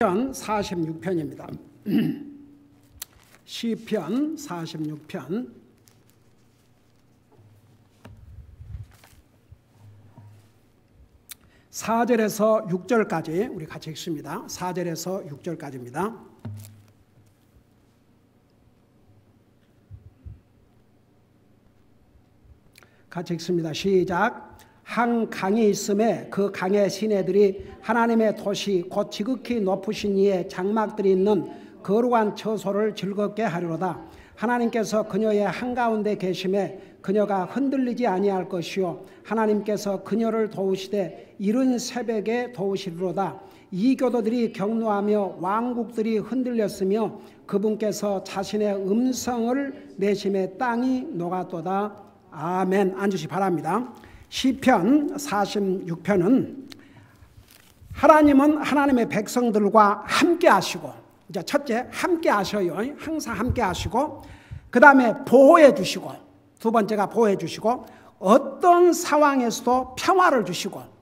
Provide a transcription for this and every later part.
시편 46편입니다. 시편 46편 4절에서 6절까지 우리 같이 읽습니다. 4절에서 6절까지입니다. 같이 읽습니다. 시작. 한 강이 있음에 그 강의 시내들이 하나님의 도시 곧 지극히 높으신 이의 장막들이 있는 거룩한 처소를 즐겁게 하리로다. 하나님께서 그녀의 한가운데 계심에 그녀가 흔들리지 아니할 것이요 하나님께서 그녀를 도우시되 이른 새벽에 도우시리로다. 이교도들이 경노하며 왕국들이 흔들렸으며 그분께서 자신의 음성을 내심에 땅이 녹았도다. 아멘. 앉으시 바랍니다. 시편 46편은 하나님은 하나님의 백성들과 함께 하시고, 이제 첫째 함께 하셔요. 항상 함께 하시고, 그 다음에 보호해 주시고, 두 번째가 보호해 주시고, 어떤 상황에서도 평화를 주시고,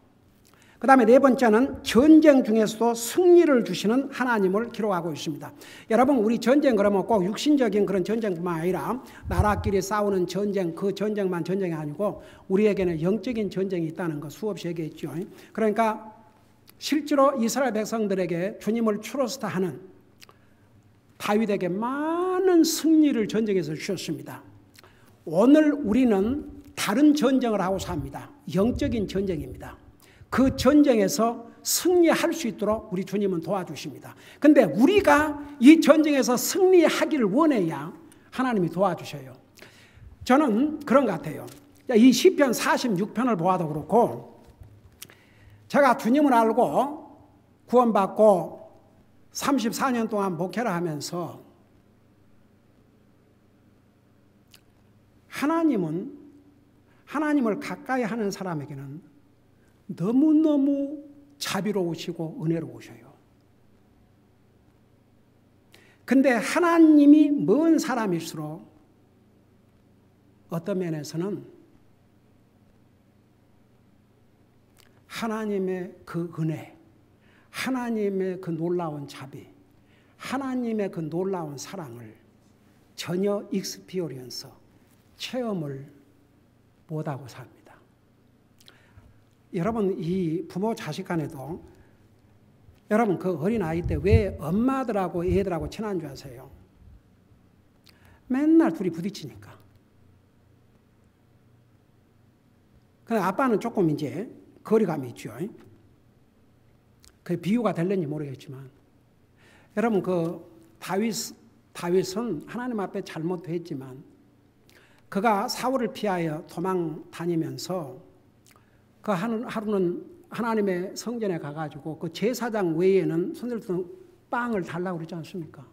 그 다음에 네 번째는 전쟁 중에서도 승리를 주시는 하나님을 기록하고 있습니다. 여러분, 우리 전쟁 그러면 꼭 육신적인 그런 전쟁뿐만 아니라 나라끼리 싸우는 전쟁, 그 전쟁만 전쟁이 아니고 우리에게는 영적인 전쟁이 있다는 거 수없이 얘기했죠. 그러니까 실제로 이스라엘 백성들에게 주님을 추로스타 하는 다윗에게 많은 승리를 전쟁에서 주셨습니다. 오늘 우리는 다른 전쟁을 하고 삽니다. 영적인 전쟁입니다. 그 전쟁에서 승리할 수 있도록 우리 주님은 도와주십니다. 그런데 우리가 이 전쟁에서 승리하기를 원해야 하나님이 도와주셔요. 저는 그런 것 같아요. 이 시편 46편을 보아도 그렇고, 제가 주님을 알고 구원받고 34년 동안 목회를 하면서 하나님을 가까이 하는 사람에게는 너무너무 자비로우시고 은혜로우셔요. 근데 하나님이 먼 사람일수록 어떤 면에서는 하나님의 그 은혜, 하나님의 그 놀라운 자비, 하나님의 그 놀라운 사랑을 전혀 익스피리언스, 체험을 못하고 삽니다. 여러분, 이 부모 자식 간에도 여러분 그 어린아이 때 왜 엄마들하고 애들하고 친한 줄 아세요? 맨날 둘이 부딪히니까. 근데 아빠는 조금 이제 거리감이 있죠. 그 비유가 될는지 모르겠지만, 여러분 그 다윗은 하나님 앞에 잘못했지만 그가 사울을 피하여 도망 다니면서 그 하루는 하나님의 성전에 가가지고 그 제사장 외에는 손들던 빵을 달라고 그러지 않습니까?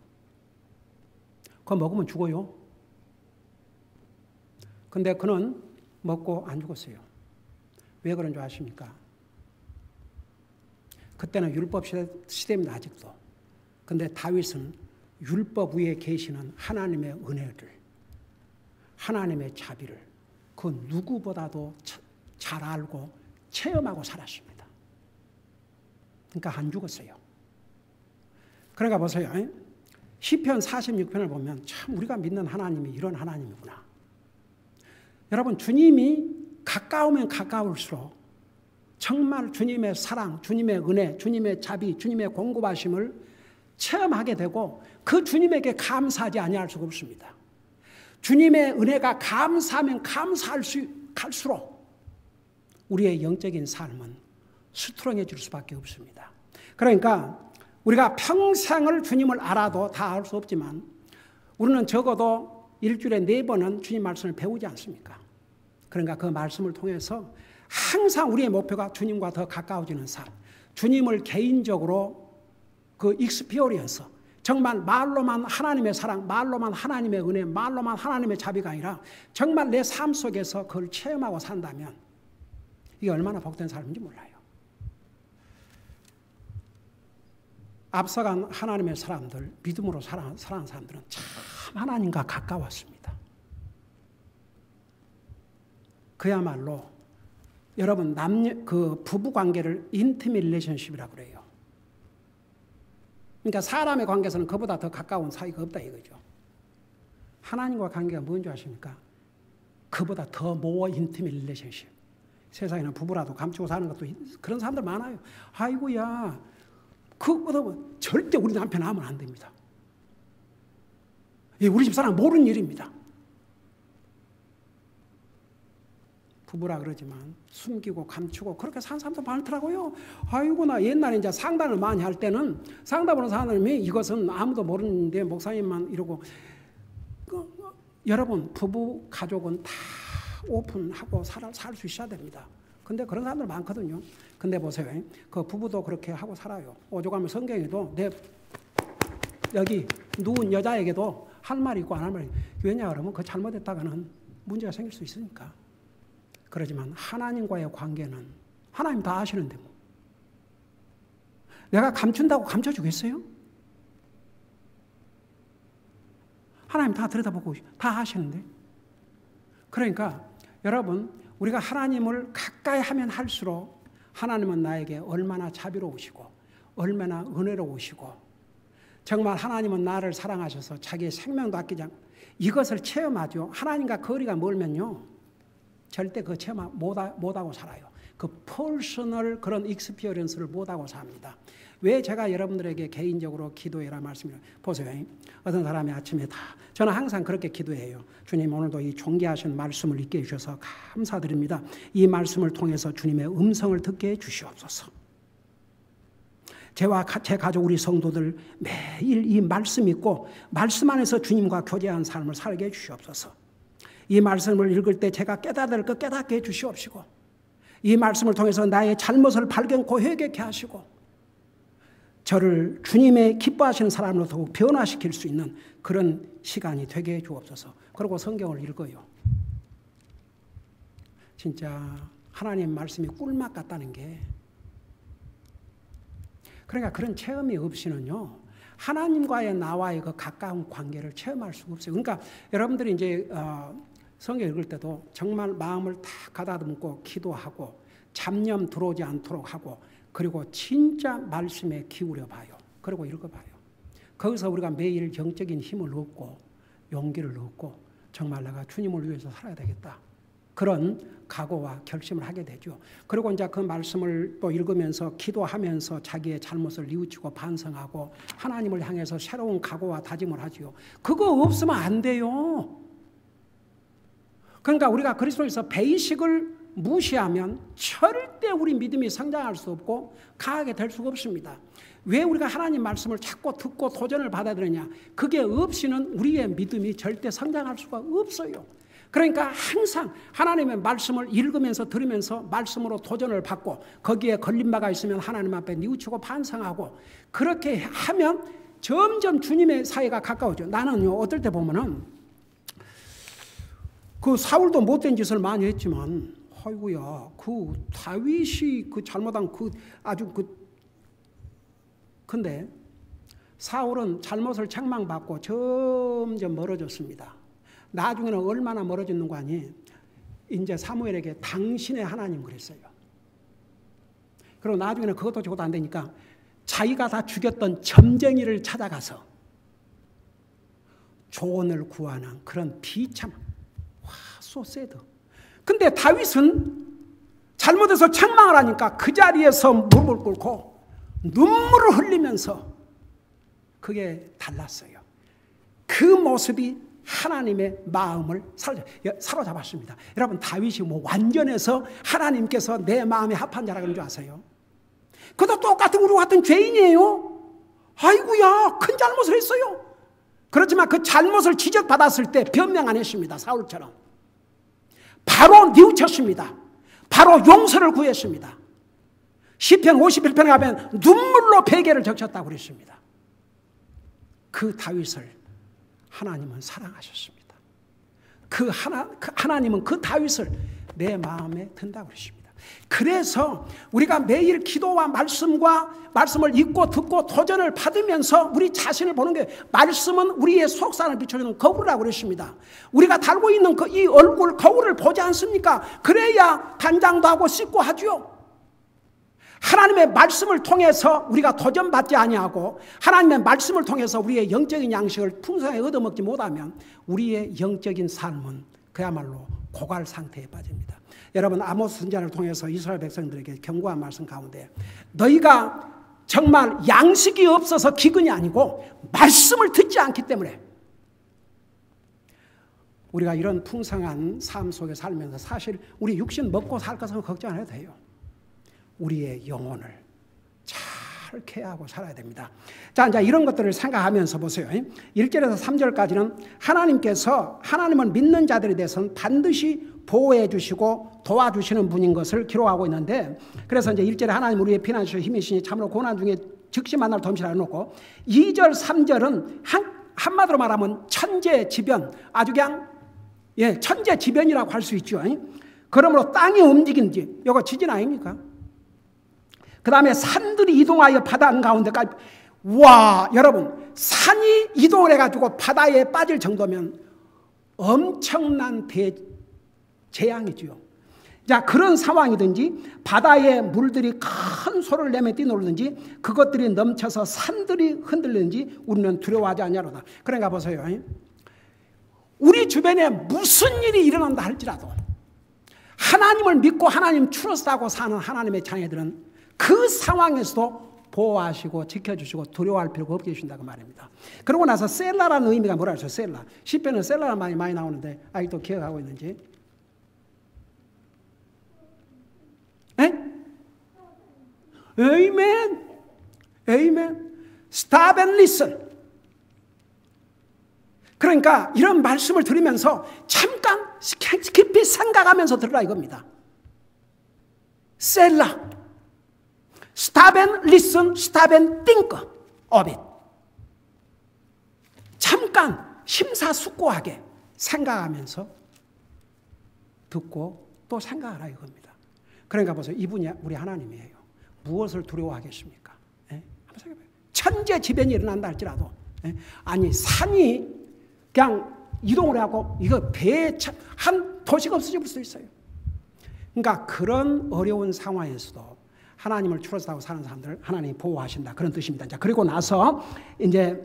그거 먹으면 죽어요. 근데 그는 먹고 안 죽었어요. 왜 그런 줄 아십니까? 그때는 율법 시대입니다, 아직도. 근데 다윗은 율법 위에 계시는 하나님의 은혜를, 하나님의 자비를 그 누구보다도 잘 알고 체험하고 살았습니다. 그러니까 안 죽었어요. 그러니까 보세요. 시편 46편을 보면 참 우리가 믿는 하나님이 이런 하나님이구나. 여러분, 주님이 가까우면 가까울수록 정말 주님의 사랑, 주님의 은혜, 주님의 자비, 주님의 공급하심을 체험하게 되고 그 주님에게 감사하지 아니할 수가 없습니다. 주님의 은혜가 감사하면 감사할수록 우리의 영적인 삶은 스트롱해질 수밖에 없습니다. 그러니까 우리가 평생을 주님을 알아도 다 알 수 없지만 우리는 적어도 일주일에 4번은 주님 말씀을 배우지 않습니까? 그러니까 그 말씀을 통해서 항상 우리의 목표가 주님과 더 가까워지는 삶, 주님을 개인적으로 그 익스피리언스, 정말 말로만 하나님의 사랑, 말로만 하나님의 은혜, 말로만 하나님의 자비가 아니라 정말 내 삶 속에서 그걸 체험하고 산다면 이게 얼마나 복된 삶인지 몰라요. 앞서간 하나님의 사람들, 믿음으로 살아가는 사람들은 참 하나님과 가까웠습니다. 그야말로 여러분 그 부부 관계를 인티밋 릴레이션십이라고 그래요. 그러니까 사람의 관계에서는 그보다 더 가까운 사이가 없다 이거죠. 하나님과 관계가 뭔지 아십니까? 그보다 더 more intimate relationship. 세상에는 부부라도 감추고 사는 것도 그런 사람들 많아요. 아이고야, 그거보다 절대 우리 남편 하면 안 됩니다. 우리 집사람 모르는 일입니다. 부부라 그러지만 숨기고 감추고 그렇게 사는 사람도 많더라고요. 아이고, 나 옛날에 이제 상담을 많이 할 때는 상담하는 사람이 이것은 아무도 모르는데 목사님만 이러고, 여러분 부부 가족은 다 오픈하고 살 수 있어야 됩니다. 근데 그런 사람들 많거든요. 근데 보세요, 그 부부도 그렇게 하고 살아요. 오죽하면 성경에도 여기 누운 여자에게도 할 말이 있고 안 할 말이 있고, 왜냐 그러면 그 잘못했다가는 문제가 생길 수 있으니까. 그러지만 하나님과의 관계는 하나님 다 아시는데 뭐 내가 감춘다고 감춰주겠어요? 하나님 다 들여다보고 다 아시는데. 그러니까 여러분, 우리가 하나님을 가까이 하면 할수록 하나님은 나에게 얼마나 자비로우시고 얼마나 은혜로우시고, 정말 하나님은 나를 사랑하셔서 자기의 생명도 아끼지 않고, 이것을 체험하죠. 하나님과 거리가 멀면요 절대 그 체험 못하고 살아요. 그 퍼스널 그런 익스피리언스를 못하고 삽니다. 왜 제가 여러분들에게 개인적으로 기도해라 말씀을 보세요. 어떤 사람이 아침에 저는 항상 그렇게 기도해요. 주님, 오늘도 이 존귀하신 말씀을 있게 해주셔서 감사드립니다. 이 말씀을 통해서 주님의 음성을 듣게 해주시옵소서. 제와 제 가족 우리 성도들 매일 이 말씀 있고 말씀 안에서 주님과 교제한 삶을 살게 해주시옵소서. 이 말씀을 읽을 때 제가 깨달을 것 깨닫게 해주시옵시고, 이 말씀을 통해서 나의 잘못을 발견코 회개케 하시고, 저를 주님의 기뻐하시는 사람으로 더욱 변화시킬 수 있는 그런 시간이 되게 해 주옵소서. 그리고 성경을 읽어요. 진짜 하나님 말씀이 꿀맛 같다는 게, 그러니까 그런 체험이 없이는요 하나님과의 나와의 그 가까운 관계를 체험할 수가 없어요. 그러니까 여러분들이 이제 성경 읽을 때도 정말 마음을 다 가다듬고 기도하고 잡념 들어오지 않도록 하고, 그리고 진짜 말씀에 기울여 봐요. 그리고 읽어봐요. 거기서 우리가 매일 영적인 힘을 얻고 용기를 얻고 정말 내가 주님을 위해서 살아야 되겠다, 그런 각오와 결심을 하게 되죠. 그리고 이제 그 말씀을 또 읽으면서 기도하면서 자기의 잘못을 뉘우치고 반성하고 하나님을 향해서 새로운 각오와 다짐을 하지요. 그거 없으면 안 돼요. 그러니까 우리가 그리스도에서 베이식을 무시하면 절대 우리 믿음이 성장할 수 없고 강하게 될 수가 없습니다. 왜 우리가 하나님 말씀을 자꾸 듣고 도전을 받아들이냐? 그게 없이는 우리의 믿음이 절대 성장할 수가 없어요. 그러니까 항상 하나님의 말씀을 읽으면서 들으면서 말씀으로 도전을 받고, 거기에 걸림바가 있으면 하나님 앞에 뉘우치고 반성하고, 그렇게 하면 점점 주님의 사이가 가까워져. 나는요 어떨 때 보면은 그 사울도 못된 짓을 많이 했지만, 아이고야, 그 다윗이 그 잘못한 근데 사울은 잘못을 책망받고 점점 멀어졌습니다. 나중에는 얼마나 멀어졌는 거 아니? 이제 사무엘에게 당신의 하나님 그랬어요. 그리고 나중에는 그것도 저것도 안 되니까 자기가 다 죽였던 점쟁이를 찾아가서 조언을 구하는 그런 비참, 소세드. 근데 다윗은 잘못해서 책망을 하니까 그 자리에서 무릎을 꿇고 눈물을 흘리면서 그게 달랐어요. 그 모습이 하나님의 마음을 사로잡았습니다. 여러분, 다윗이 뭐 완전해서 하나님께서 내 마음에 합한 자라 그런 줄 아세요? 그도 똑같은 우리 같은 죄인이에요. 아이고야, 큰 잘못을 했어요. 그렇지만 그 잘못을 지적받았을 때 변명 안 했습니다. 사울처럼 바로 뉘우쳤습니다. 바로 용서를 구했습니다. 시편 51편에 가면 눈물로 베개를 적셨다고 그랬습니다. 그 다윗을 하나님은 사랑하셨습니다. 하나님은 그 다윗을 내 마음에 든다고 그랬습니다. 그래서 우리가 매일 기도와 말씀을 읽고 듣고 도전을 받으면서 우리 자신을 보는 게, 말씀은 우리의 속산을 비춰주는 거울이라고 그랬습니다. 우리가 달고 있는 이 얼굴 거울을 보지 않습니까? 그래야 단장도 하고 씻고 하죠. 하나님의 말씀을 통해서 우리가 도전받지 아니하고 하나님의 말씀을 통해서 우리의 영적인 양식을 풍성하게 얻어먹지 못하면 우리의 영적인 삶은 그야말로 고갈 상태에 빠집니다. 여러분, 아모스 선지자를 통해서 이스라엘 백성들에게 경고한 말씀 가운데 너희가 정말 양식이 없어서 기근이 아니고 말씀을 듣지 않기 때문에 우리가 이런 풍성한 삶 속에 살면서 사실 우리 육신 먹고 살 것은 걱정 안 해도 돼요. 우리의 영혼을 잘 케어하고 살아야 됩니다. 자, 이제 이런 것들을 생각하면서 보세요. 1절에서 3절까지는 하나님께서 하나님을 믿는 자들에 대해서는 반드시 보호해 주시고 도와주시는 분인 것을 기록하고 있는데, 그래서 이제 1절에 하나님 우리의 피난처 힘이시니 참으로 고난 중에 즉시 만날 도움이라 해놓고 2절, 3절은 한마디로 말하면 천재지변, 아주 그냥 천재지변이라고 할 수 있죠. 그러므로 땅이 움직이는지, 이거 지진 아닙니까? 그 다음에 산들이 이동하여 바다 한가운데까지. 와, 여러분, 산이 이동을 해가지고 바다에 빠질 정도면 엄청난 재앙이죠. 자, 그런 상황이든지 바다의 물들이 큰 소리를 내며 뛰놀든지 그것들이 넘쳐서 산들이 흔들리든지 우리는 두려워하지 않냐로다. 그러니까 보세요. 우리 주변에 무슨 일이 일어난다 할지라도 하나님을 믿고 하나님 트러스트하고 사는 하나님의 자녀들은 그 상황에서도 보호하시고 지켜주시고 두려워할 필요가 없게 해주신다고 말입니다. 그러고 나서 셀라라는 의미가 뭐라 했어요? 셀라. 시편은 셀라라는 말이 많이 나오는데 아직도 기억하고 있는지? 아멘. 아멘. Stop and listen. 그러니까 이런 말씀을 들으면서 잠깐 깊이 생각하면서 들으라 이겁니다. 셀라. Stop and listen, stop and think of it. 잠깐 심사숙고하게 생각하면서 듣고 또 생각하라 이겁니다. 그러니까 보세요. 이분이 우리 하나님이에요. 무엇을 두려워하겠습니까? 한번 생각해봐요. 천재지변이 일어난다 할지라도 아니 산이 그냥 이동을 하고 이거 배에 한 도시가 없어질 수도 있어요. 그러니까 그런 어려운 상황에서도 하나님을 트러스트하고 사는 사람들을 하나님이 보호하신다. 그런 뜻입니다. 자, 그리고 나서 이제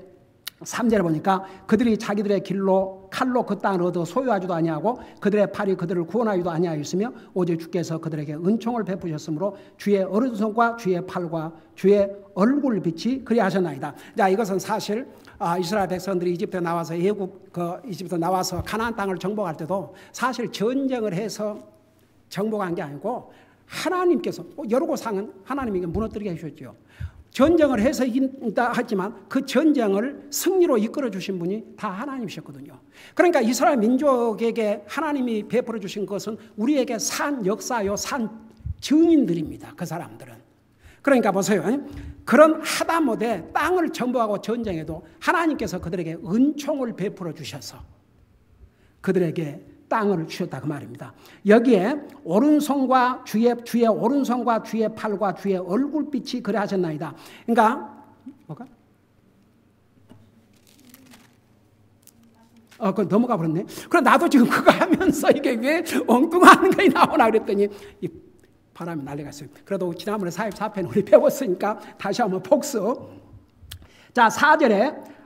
3절에 보니까 그들이 자기들의 길로 칼로 그 땅을 얻어 소유하지도 아니하고 그들의 팔이 그들을 구원하지도 아니하였으며 오직 주께서 그들에게 은총을 베푸셨으므로 주의 오른손과 주의 팔과 주의 얼굴 빛이 그리하셨나이다. 자, 이것은 사실 이스라엘 백성들이 이집트에 나와서 이집트 나와서 가나안 땅을 정복할 때도 사실 전쟁을 해서 정복한 게 아니고 하나님께서 여러 곳상은 하나님에게 무너뜨리게 해주셨죠. 전쟁을 해서 이긴다 하지만 그 전쟁을 승리로 이끌어 주신 분이 다 하나님이셨거든요. 그러니까 이스라엘 민족에게 하나님이 베풀어 주신 것은 우리에게 산 역사요, 산 증인들입니다. 그 사람들은. 그러니까 보세요. 그런 하다못해 땅을 정복하고 전쟁에도 하나님께서 그들에게 은총을 베풀어 주셔서 그들에게 땅을 주셨다 그 말입니다. 여기에 오른손과 주의 오른손과 주의 팔과 주의 얼굴빛이 그래 하셨나이다. 그러니까 뭐가? 그거 넘어가 버렸네. 그럼 나도 지금 그거 하면서 이게 왜 엉뚱한 게 나오나 그랬더니 이 바람이 날려갔어요. 그래도 지난번에 44편 우리 배웠으니까 다시 한번 복습. 자, 4절에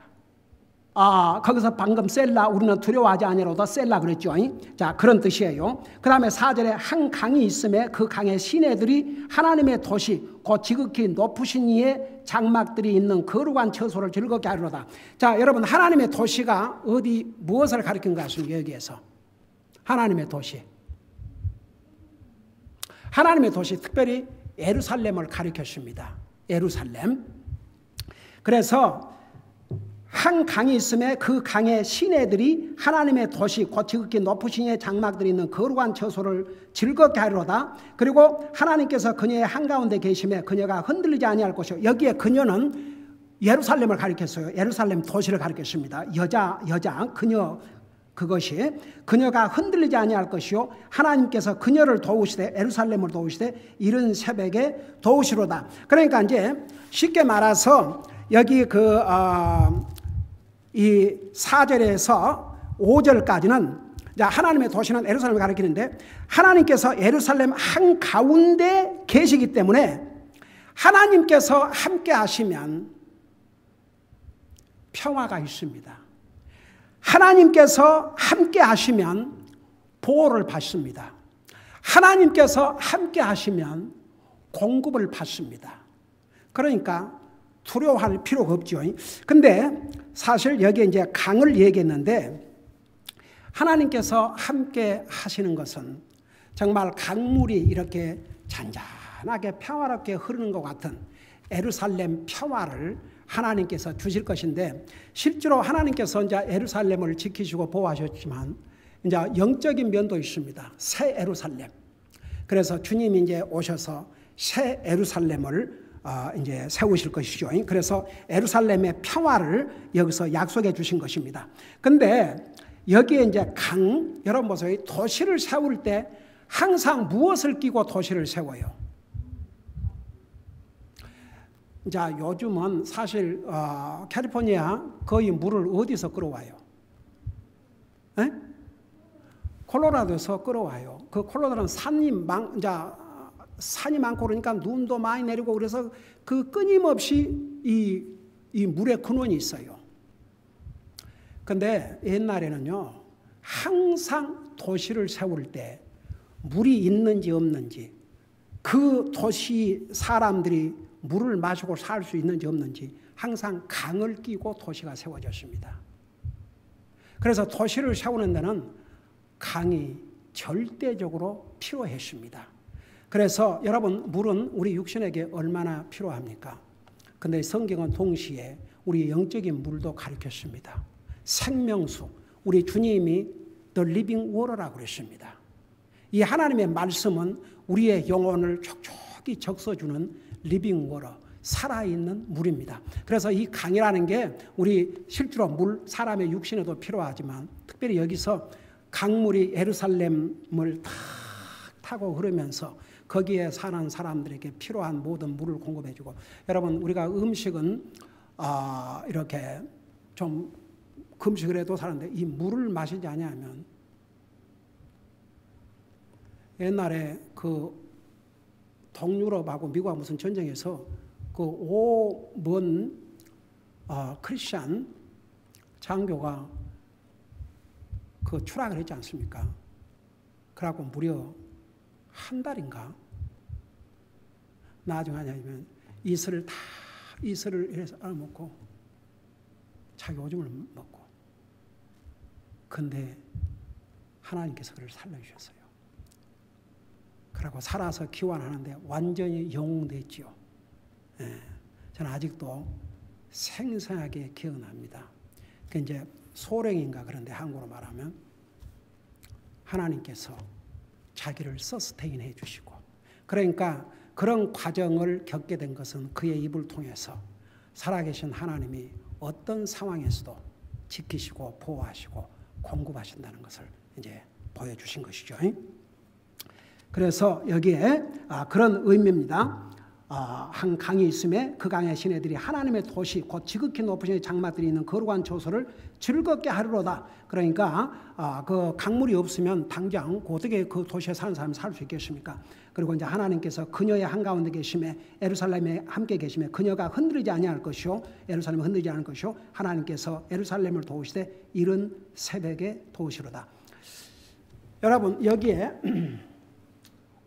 거기서 방금 셀라 우리는 두려워하지 아니하로다 셀라 그랬죠. 자, 그런 뜻이에요. 그 다음에 4절에 한 강이 있음에 그 강의 시내들이 하나님의 도시 곧 지극히 높으신 이의 장막들이 있는 거룩한 처소를 즐겁게 하리로다. 자, 여러분 하나님의 도시가 무엇을 가리킨 것 같습니까? 여기에서 하나님의 도시, 하나님의 도시 특별히 예루살렘을 가리켰습니다. 예루살렘. 그래서 한 강이 있음에 그 강의 시내들이 하나님의 도시 곧 지극히 높으신 이의 장막들이 있는 거룩한 처소를 즐겁게 하리로다. 그리고 하나님께서 그녀의 한가운데 계심에 그녀가 흔들리지 아니할 것이요. 여기에 그녀는 예루살렘을 가리켰어요. 예루살렘 도시를 가리켰습니다. 여자 그녀, 그것이 그녀가 흔들리지 아니할 것이요 하나님께서 그녀를 도우시되 예루살렘을 도우시되 이른 새벽에 도우시로다. 그러니까 이제 쉽게 말해서 여기 이 4절에서 5절까지는 하나님의 도시는 예루살렘을 가리키는데 하나님께서 예루살렘 한가운데 계시기 때문에 하나님께서 함께 하시면 평화가 있습니다. 하나님께서 함께 하시면 보호를 받습니다. 하나님께서 함께 하시면 공급을 받습니다. 그러니까 두려워할 필요가 없죠. 근데 사실 여기에 이제 강을 얘기했는데 하나님께서 함께 하시는 것은 정말 강물이 이렇게 잔잔하게 평화롭게 흐르는 것 같은 예루살렘 평화를 하나님께서 주실 것인데 실제로 하나님께서 이제 예루살렘을 지키시고 보호하셨지만 이제 영적인 면도 있습니다. 새 예루살렘. 그래서 주님이 이제 오셔서 새 예루살렘을 이제 세우실 것이죠. 그래서 예루살렘의 평화를 여기서 약속해 주신 것입니다. 근데 여기에 이제 여러분 보세요. 도시를 세울 때 항상 무엇을 끼고 도시를 세워요? 자, 요즘은 사실 캘리포니아 거의 물을 어디서 끌어와요? 에? 콜로라도에서 끌어와요. 그 콜로라도는 산이 많고 그러니까 눈도 많이 내리고 그래서 그 끊임없이 이 물의 근원이 있어요. 근데 옛날에는요, 항상 도시를 세울 때 물이 있는지 없는지, 그 도시 사람들이 물을 마시고 살 수 있는지 없는지 항상 강을 끼고 도시가 세워졌습니다. 그래서 도시를 세우는 데는 강이 절대적으로 필요했습니다. 그래서 여러분, 물은 우리 육신에게 얼마나 필요합니까? 근데 성경은 동시에 우리 영적인 물도 가르쳤습니다. 생명수, 우리 주님이 The Living Water라고 그랬습니다. 이 하나님의 말씀은 우리의 영혼을 촉촉히 적셔주는 리빙 워터, 살아있는 물입니다. 그래서 이 강이라는 게 우리 실제로 물, 사람의 육신에도 필요하지만 특별히 여기서 강물이 예루살렘을 탁 타고 흐르면서 거기에 사는 사람들에게 필요한 모든 물을 공급해주고, 여러분 우리가 음식은 이렇게 좀 금식을 해도 사는데 이 물을 마시지 않으면 옛날에 그 동유럽하고 미국하고 무슨 전쟁에서 그 5번 크리스찬 장교가 그 추락을 했지 않습니까? 그래갖고 무려 한 달인가 나중에 하냐면 이슬을 해서 먹고 자기 오줌을 먹고, 근데 하나님께서 그를 살려주셨어요. 그러고 살아서 기원하는데 완전히 영웅됐지요. 예, 저는 아직도 생생하게 기억납니다. 그 이제 소령인가 그런데 한국으로 말하면 하나님께서 자기를 서스테인해 주시고, 그러니까 그런 과정을 겪게 된 것은 그의 입을 통해서 살아계신 하나님이 어떤 상황에서도 지키시고 보호하시고 공급하신다는 것을 이제 보여주신 것이죠. 그래서 여기에 그런 의미입니다. 한 강이 있음에 그 강의 시내들이 하나님의 도시 곧 지극히 높으신 장막들이 있는 거룩한 처소를 즐겁게 하리로다. 그러니까 그 강물이 없으면 당장 어떻게 그 도시에 사는 사람이 살 수 있겠습니까? 그리고 이제 하나님께서 그녀의 한가운데 계심에 예루살렘에 함께 계심에 그녀가 흔들리지 아니할 것이요 예루살렘이 흔들리지 않을 것이요 하나님께서 예루살렘을 도우시되 이른 새벽에 도우시로다. 여러분 여기에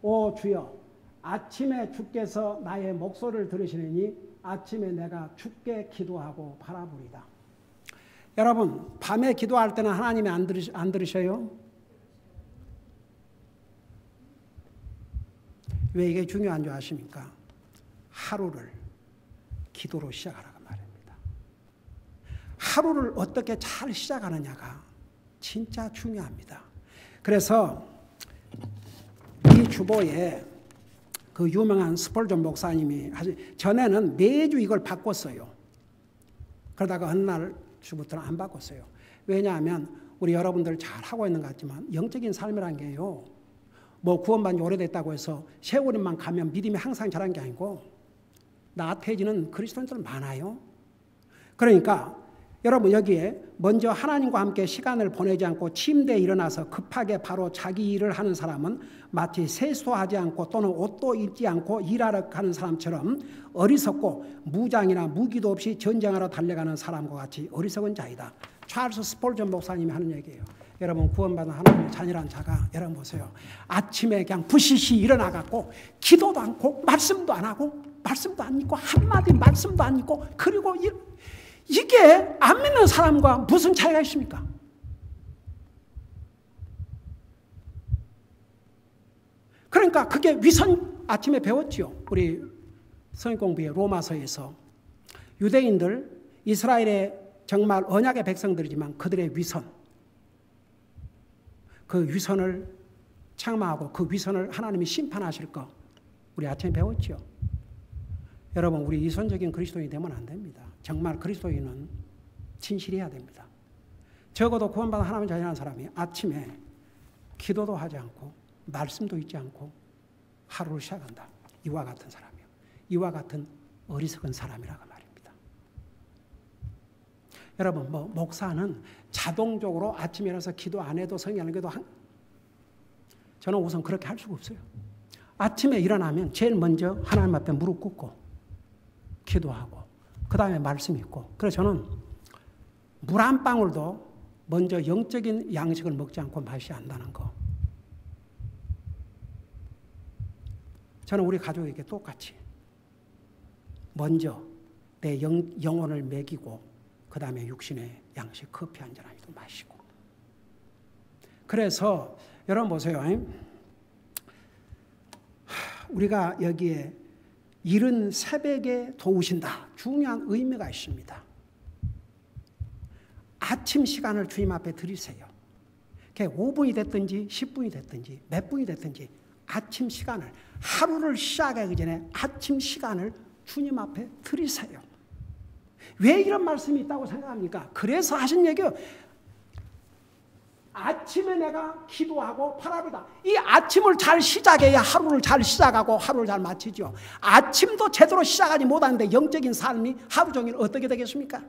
오 주여 아침에 주께서 나의 목소리를 들으시느니 아침에 내가 주께 기도하고 바라보리다. 여러분 밤에 기도할 때는 하나님이 안 들으셔요? 왜 이게 중요한 줄 아십니까? 하루를 기도로 시작하라고 말입니다. 하루를 어떻게 잘 시작하느냐가 진짜 중요합니다. 그래서 이 주보에 그 유명한 스펄전 목사님이 전에는 매주 이걸 바꿨어요. 그러다가 어느 날 주부터는 안 바꿨어요. 왜냐하면 우리 여러분들 잘 하고 있는 것 같지만 영적인 삶이라는 게요. 뭐 구원받은 지 오래됐다고 해서 세월만 가면 믿음이 항상 자란 게 아니고 나태해지는 그리스도인들 많아요. 그러니까 여러분 여기에 먼저 하나님과 함께 시간을 보내지 않고 침대에 일어나서 급하게 바로 자기 일을 하는 사람은 마치 세수하지 않고 또는 옷도 입지 않고 일하러 가는 사람처럼 어리석고 무장이나 무기도 없이 전쟁하러 달려가는 사람과 같이 어리석은 자이다. 찰스 스폴전 목사님이 하는 얘기예요. 여러분 구원받은 하나님의 자녀란 자가 여러분 보세요. 아침에 그냥 부시시 일어나갖고 기도도 않고 말씀도 안 하고 말씀도 안 읽고 한마디 말씀도 안 읽고 그리고 이게 안 믿는 사람과 무슨 차이가 있습니까? 그러니까 그게 위선 아침에 배웠지요. 우리 성경 공부에 로마서에서 유대인들 이스라엘의 정말 언약의 백성들이지만 그들의 위선 그 위선을 책망하고 그 위선을 하나님이 심판하실 거 우리 아침에 배웠죠. 여러분 우리 위선적인 그리스도인이 되면 안 됩니다. 정말 그리스도인은 진실해야 됩니다. 적어도 구원받은 하나님의 자녀라는 사람이 아침에 기도도 하지 않고 말씀도 읽지 않고 하루를 시작한다. 이와 같은 사람이요. 이와 같은 어리석은 사람이라고 말입니다. 여러분 목사는 자동적으로 아침에 일어나서 기도 안 해도 성경 안 해도 저는 우선 그렇게 할 수가 없어요. 아침에 일어나면 제일 먼저 하나님 앞에 무릎 꿇고 기도하고 그 다음에 말씀 읽고 그래서 저는 물 한 방울도 먼저 영적인 양식을 먹지 않고 마셔야 한다는 거. 저는 우리 가족에게 똑같이 먼저 내 영혼을 먹이고 그 다음에 육신의 양식 커피 한 잔이라도 마시고 그래서 여러분 보세요. 우리가 여기에 이른 새벽에 도우신다. 중요한 의미가 있습니다. 아침 시간을 주님 앞에 드리세요. 그게 5분이 됐든지 10분이 됐든지 몇 분이 됐든지 아침 시간을 하루를 시작하기 전에 아침 시간을 주님 앞에 드리세요. 왜 이런 말씀이 있다고 생각합니까? 그래서 하신 얘기예요. 아침에 내가 기도하고 바랍니다. 이 아침을 잘 시작해야 하루를 잘 시작하고 하루를 잘 마치죠. 아침도 제대로 시작하지 못하는데 영적인 삶이 하루 종일 어떻게 되겠습니까?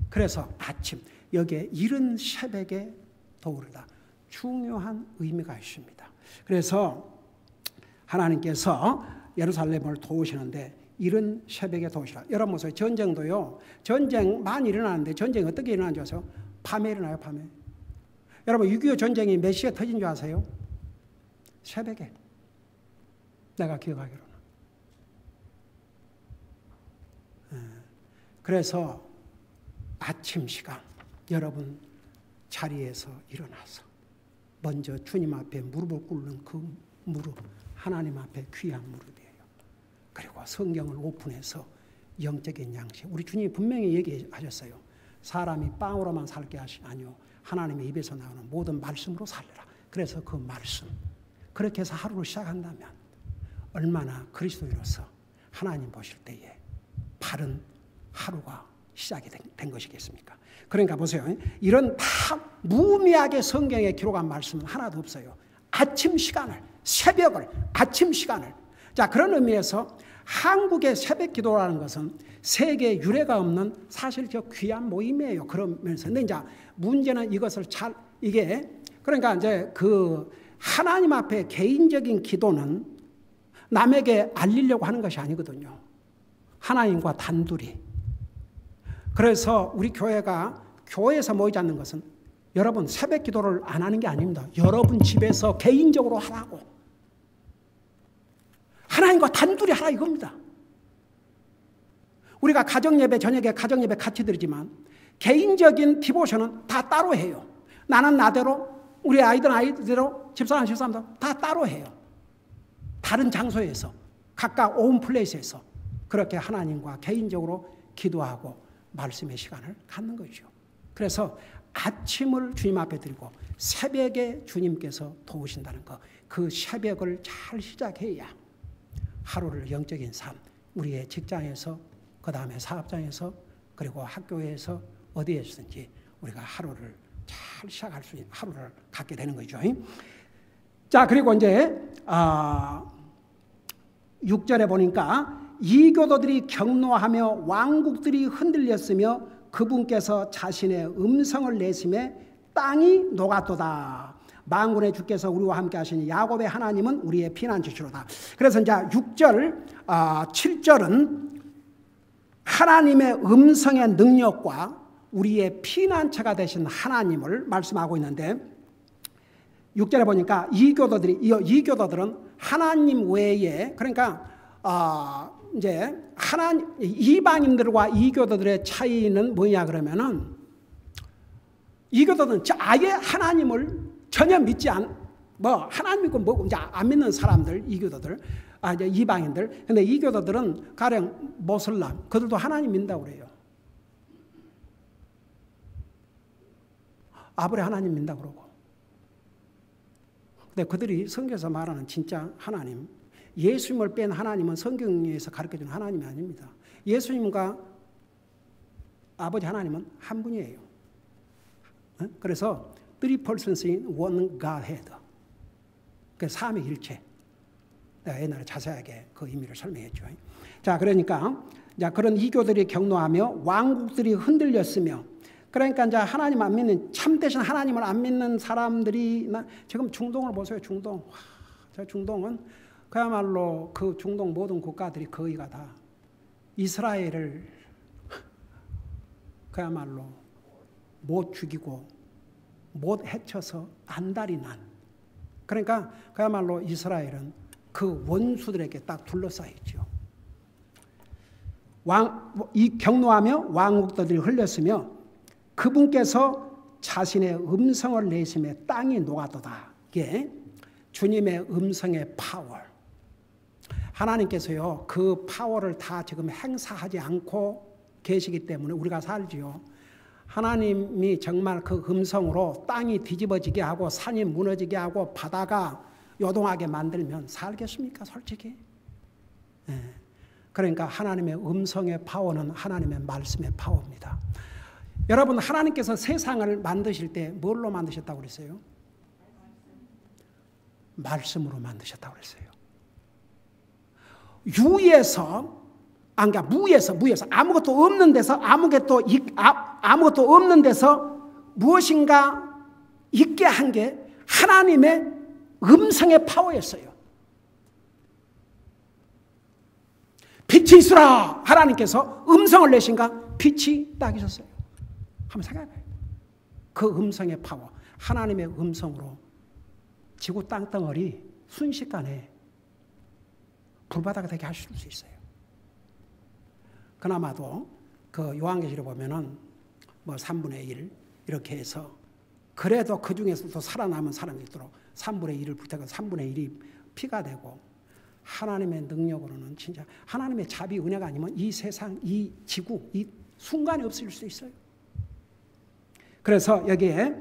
그래서 아침, 여기에 이른 새벽에 도우르다. 중요한 의미가 있습니다. 그래서 하나님께서 예루살렘을 도우시는데 이른 새벽에 도우시라. 여러분 보세요. 전쟁도요. 전쟁 많이 일어나는데 전쟁이 어떻게 일어나는지 아세요? 밤에 일어나요. 밤에. 여러분 6.25 전쟁이 몇 시에 터진 줄 아세요? 새벽에. 내가 기억하기로는. 그래서 아침 시간 여러분 자리에서 일어나서 먼저 주님 앞에 무릎을 꿇는 그 무릎 하나님 앞에 귀한 무릎이에요. 그리고 성경을 오픈해서 영적인 양식 우리 주님이 분명히 얘기하셨어요. 사람이 빵으로만 살게 하시니 아니요 하나님의 입에서 나오는 모든 말씀으로 살리라. 그래서 그 말씀 그렇게 해서 하루를 시작한다면 얼마나 그리스도인으로서 하나님 보실 때에 바른 하루가 시작이 된 것이겠습니까? 그러니까 보세요. 이런 다 무의미하게 성경에 기록한 말씀은 하나도 없어요. 아침 시간을 새벽을 아침 시간을 자 그런 의미에서 한국의 새벽 기도라는 것은 세계에 유례가 없는 사실 저 귀한 모임이에요. 그러면서 근데 이제 문제는 이것을 잘 이게 그러니까 이제 그 하나님 앞에 개인적인 기도는 남에게 알리려고 하는 것이 아니거든요. 하나님과 단둘이. 그래서 우리 교회가 교회에서 모이지 않는 것은 여러분 새벽 기도를 안 하는 게 아닙니다. 여러분 집에서 개인적으로 하라고. 하나님과 단둘이 하라 이겁니다. 우리가 가정예배 저녁에 가정예배 같이 드리지만 개인적인 디보션은 다 따로 해요. 나는 나대로 우리 아이들은 아이대로 집사람 집사람도 다 따로 해요. 다른 장소에서 각각 온 플레이스에서 그렇게 하나님과 개인적으로 기도하고 말씀의 시간을 갖는 거죠. 그래서 아침을 주님 앞에 드리고 새벽에 주님께서 도우신다는 거, 그 새벽을 잘 시작해야 하루를 영적인 삶, 우리의 직장에서 그 다음에 사업장에서 그리고 학교에서 어디에서든지 우리가 하루를 잘 시작할 수 있는 하루를 갖게 되는 거죠. 자 그리고 이제 6절에 보니까 이교도들이 격노하며 왕국들이 흔들렸으며 그분께서 자신의 음성을 내심에 땅이 녹았도다. 만군의 주께서 우리와 함께 하시니 야곱의 하나님은 우리의 피난처시로다. 그래서 이제 6절, 7절은 하나님의 음성의 능력과 우리의 피난처가 되신 하나님을 말씀하고 있는데 6절에 보니까 이교도들은 하나님 외에, 그러니까 이제 이방인들과 이교도들의 차이는 뭐냐 그러면은, 이교도들은 아예 하나님을 전혀 믿지 하나님 믿고 이제 안 믿는 사람들, 이교도들, 이제 이방인들. 근데 이교도들은 가령 모슬람, 그들도 하나님 믿는다고 그래요. 아브라함 하나님 믿는다고 그러고. 근데 그들이 성경에서 말하는 진짜 하나님, 예수님을 뺀 하나님은 성경에서 가르쳐주는 하나님이 아닙니다. 예수님과 아버지 하나님은 한 분이에요. 그래서 Three persons in one Godhead. 그 삼위일체. 내가 옛날에 자세하게 그 의미를 설명했죠. 자, 그러니까 그런 이교들이 격노하며 왕국들이 흔들렸으며, 그러니까 이제 하나님 안 믿는, 참되신 하나님을 안 믿는 사람들이, 지금 중동을 보세요. 중동. 저 중동은 그야말로 그 중동 모든 국가들이 거의가 다 이스라엘을 그야말로 못 죽이고 못 해쳐서 안달이 난, 그러니까 그야말로 이스라엘은 그 원수들에게 딱 둘러싸여 있죠. 이 격노하며 왕국들이 흘렸으며 그분께서 자신의 음성을 내심에 땅이 녹았도다. 이게 주님의 음성의 파워. 하나님께서요, 그 파워를 다 지금 행사하지 않고 계시기 때문에 우리가 살지요. 하나님이 정말 그 음성으로 땅이 뒤집어지게 하고 산이 무너지게 하고 바다가 요동하게 만들면 살겠습니까? 솔직히. 그러니까 하나님의 음성의 파워는 하나님의 말씀의 파워입니다. 여러분, 하나님께서 세상을 만드실 때 뭘로 만드셨다고 그랬어요? 말씀으로 만드셨다고 그랬어요. 그러니까 무에서 아무것도 없는 데서 무엇인가 있게 한 게 하나님의 음성의 파워였어요. 빛이 있으라 하나님께서 음성을 내신가? 빛이 딱 있었어요. 한번 생각해봐요. 그 음성의 파워, 하나님의 음성으로 지구 땅덩어리 순식간에 불바다가 되게 하실 수 있어요. 그나마도 그 요한계시록 보면은 3분의 1 이렇게 해서, 그래도 그 중에서도 살아남은 사람이 있도록 3분의 1을 붙여서 3분의 1이 피가 되고, 하나님의 능력으로는 진짜 하나님의 자비 은혜가 아니면 이 세상, 이 지구, 이 순간이 없을 수 있어요. 그래서 여기에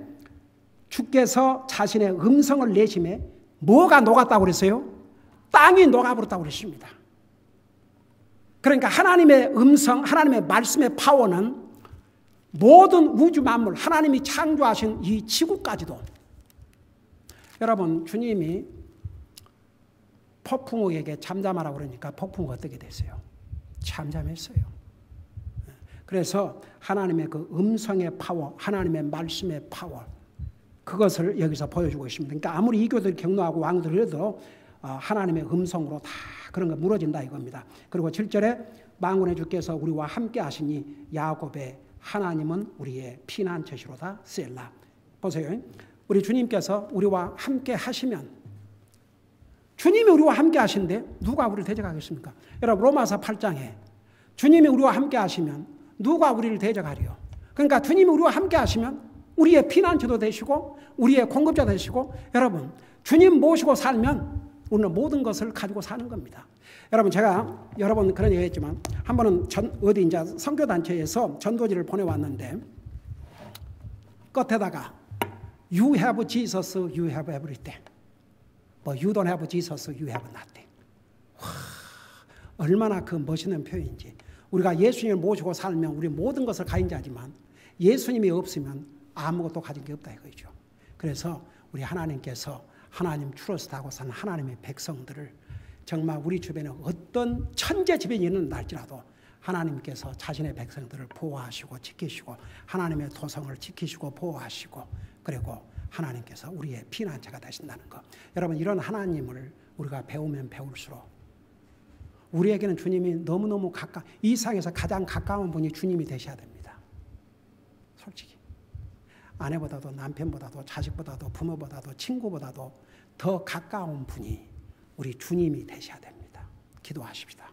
주께서 자신의 음성을 내심에 뭐가 녹았다고 그랬어요? 땅이 녹아버렸다고 그랬습니다. 그러니까 하나님의 음성, 하나님의 말씀의 파워는 모든 우주 만물, 하나님이 창조하신 이 지구까지도. 여러분, 주님이 폭풍우에게 잠잠하라고 그러니까 폭풍우가 어떻게 됐어요? 잠잠했어요. 그래서 하나님의 그 음성의 파워, 하나님의 말씀의 파워, 그것을 여기서 보여주고 있습니다. 그러니까 아무리 이교들이 격노하고 왕들이 해도 하나님의 음성으로 다 그런 거 무너진다 이겁니다. 그리고 7절에 만군의 주께서 우리와 함께 하시니 야곱의 하나님은 우리의 피난처시로다. 셀라. 보세요. 우리 주님께서 우리와 함께 하시면, 주님이 우리와 함께 하신데 누가 우리를 대적하겠습니까? 여러분, 로마서 8장에 주님이 우리와 함께 하시면 누가 우리를 대적하리요? 그러니까 주님이 우리와 함께 하시면 우리의 피난처도 되시고 우리의 공급자 되시고, 여러분, 주님 모시고 살면 우리는 모든 것을 가지고 사는 겁니다. 여러분, 제가 여러 번 그런 얘기 했지만, 한 번은 어디 이제 선교단체에서 전도지를 보내왔는데, 끝에다가 You have Jesus, you have everything. You don't have Jesus, you have nothing. 와, 얼마나 그 멋있는 표현인지. 우리가 예수님을 모시고 살면 우리 모든 것을 가진자지만 예수님이 없으면 아무것도 가진 게 없다 이거죠. 그래서 우리 하나님께서 하나님 트러스트하고 사는 하나님의 백성들을 정말 우리 주변에 어떤 천재지변이 일어날지라도 하나님께서 자신의 백성들을 보호하시고 지키시고 하나님의 도성을 지키시고 보호하시고 그리고 하나님께서 우리의 피난처가 되신다는 것. 여러분 이런 하나님을 우리가 배우면 배울수록 우리에게는 주님이 너무너무 이 세상에서 가장 가까운 분이 주님이 되셔야 됩니다. 솔직히 아내보다도 남편보다도 자식보다도 부모보다도 친구보다도 더 가까운 분이 우리 주님이 되셔야 됩니다. 기도하십시다.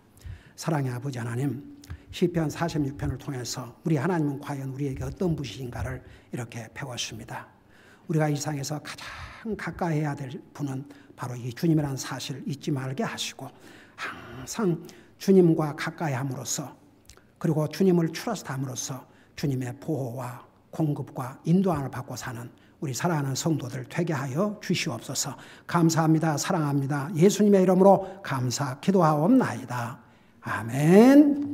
사랑의 아버지 하나님, 시편 46편을 통해서 우리 하나님은 과연 우리에게 어떤 분이신가를 이렇게 배웠습니다. 우리가 이 세상에서 가장 가까이 해야 될 분은 바로 이 주님이라는 사실을 잊지 말게 하시고 항상 주님과 가까이 함으로써 그리고 주님을 추러스트 함으로써 주님의 보호와 공급과 인도함을 받고 사는 우리 사랑하는 성도들 되게 하여 주시옵소서. 감사합니다. 사랑합니다. 예수님의 이름으로 감사 기도하옵나이다. 아멘.